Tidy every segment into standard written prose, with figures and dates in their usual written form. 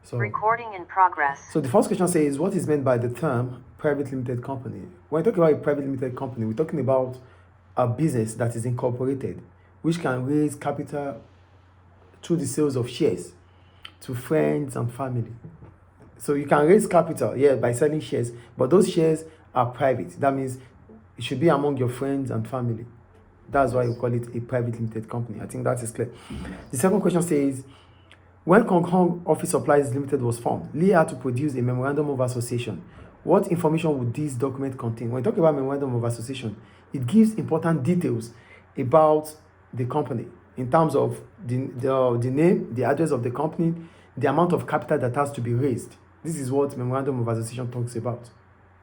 So, Recording in progress. So the first question says, what is meant by the term private limited company? When we talk about a private limited company, we're talking about a business that is incorporated, which can raise capital through the sales of shares to friends and family. So you can raise capital, yeah, by selling shares, but those shares are private. That means it should be among your friends and family. That's why we call it a private limited company. I think that is clear. The second question says, when Hong Kong Office Supplies Limited was formed, Lee had to produce a memorandum of association. What information would this document contain? When we talk about memorandum of association, it gives important details about the company in terms of the name, the address of the company, the amount of capital that has to be raised. This is what memorandum of association talks about.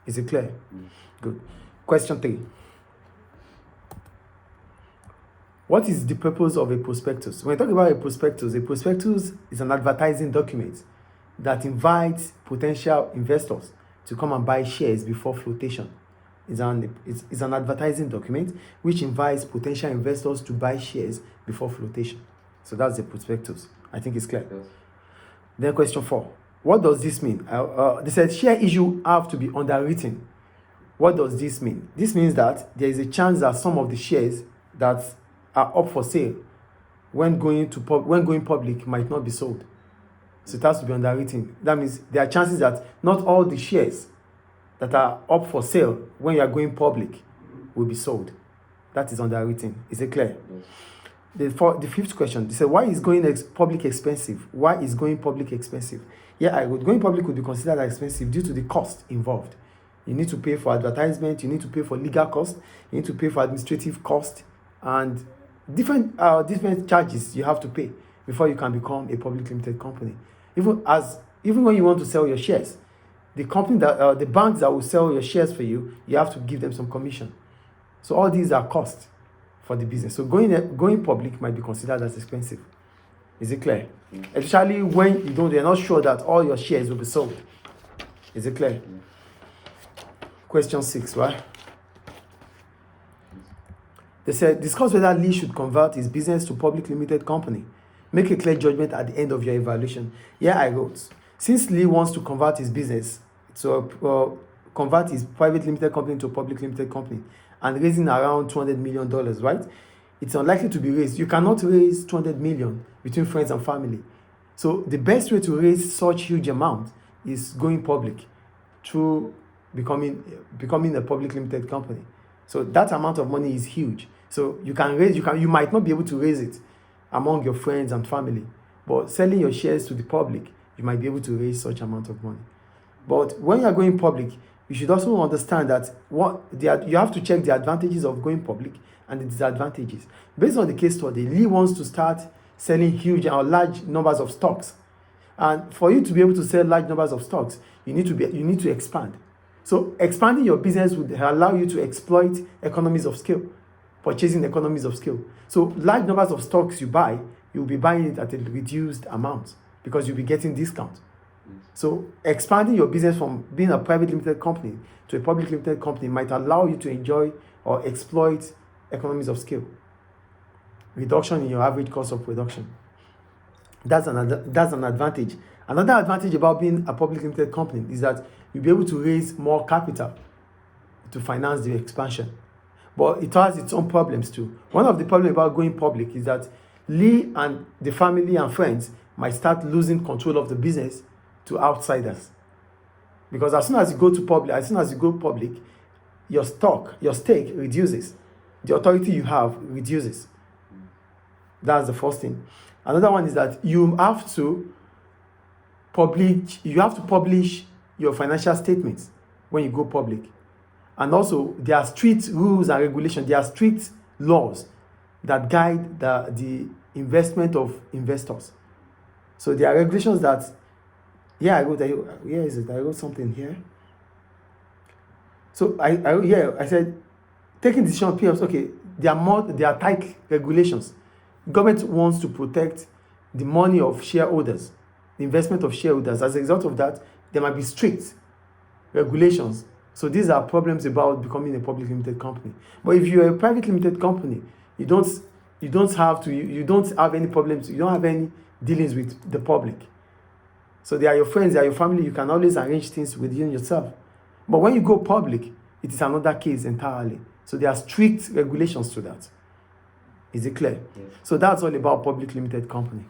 Is it clear? Good. Question 3. What is the purpose of a prospectus? When we talk about a prospectus is an advertising document that invites potential investors to come and buy shares before flotation. It's an advertising document which invites potential investors to buy shares before flotation. So that's the prospectus. I think it's clear. Yes. Then question 4. What does this mean? They said share issue have to be underwritten. What does this mean? This means that there is a chance that some of the shares that are up for sale when going public might not be sold. So it has to be underwritten. That means there are chances that not all the shares that are up for sale when you are going public will be sold. That is underwritten. Is it clear? Yes. The fifth question, they say, why is going public expensive? Why is going public expensive? Yeah, going public would be considered expensive due to the cost involved. You need to pay for advertisement, you need to pay for legal cost, you need to pay for administrative cost, and different charges you have to pay before you can become a public limited company. Even when you want to sell your shares, the company that the banks that will sell your shares for you, you have to give them some commission. So all these are costs for the business. So going public might be considered as expensive. Is it clear? Especially when you're not sure that all your shares will be sold. Is it clear? Question 6, right? They said, discuss whether Lee should convert his business to public limited company. Make a clear judgment at the end of your evaluation. Here I wrote, since Lee wants to convert his business to convert his private limited company to a public limited company and raising around $200 million, right? It's unlikely to be raised. You cannot raise $200 million between friends and family. So the best way to raise such huge amount is going public through becoming a public limited company. So that amount of money is huge. So you might not be able to raise it among your friends and family, but selling your shares to the public, you might be able to raise such amount of money. But when you are going public, you should also understand that you have to check the advantages of going public and the disadvantages. Based on the case study, Lee wants to start selling huge or large numbers of stocks. And for you to be able to sell large numbers of stocks, you need to expand. So expanding your business would allow you to exploit economies of scale, purchasing economies of scale. So large numbers of stocks you buy, you'll be buying it at a reduced amount because you'll be getting discount. So expanding your business from being a private limited company to a public limited company might allow you to enjoy or exploit economies of scale. Reduction in your average cost of production. That's an advantage. Another advantage about being a public limited company is that you'll be able to raise more capital to finance the expansion. But it has its own problems too. One of the problems about going public is that Lee and the family and friends might start losing control of the business to outsiders. Because as soon as you go public, your stake reduces. The authority you have reduces. That's the first thing. Another one is that you have to publish your financial statements when you go public. And also, there are strict rules and regulations, there are strict laws that guide the investment of investors. So there are regulations that, I wrote something here. So I said, taking decision on PMs, okay, there are tight regulations. Government wants to protect the money of shareholders, the investment of shareholders. As a result of that, there might be strict regulations. So these are problems about becoming a public limited company. But if you're a private limited company, you don't have any problems, you don't have any dealings with the public. So they are your friends, they are your family. You can always arrange things within yourself. But when you go public, it is another case entirely. So there are strict regulations to that. Is it clear? Yes. So that's all about public limited company.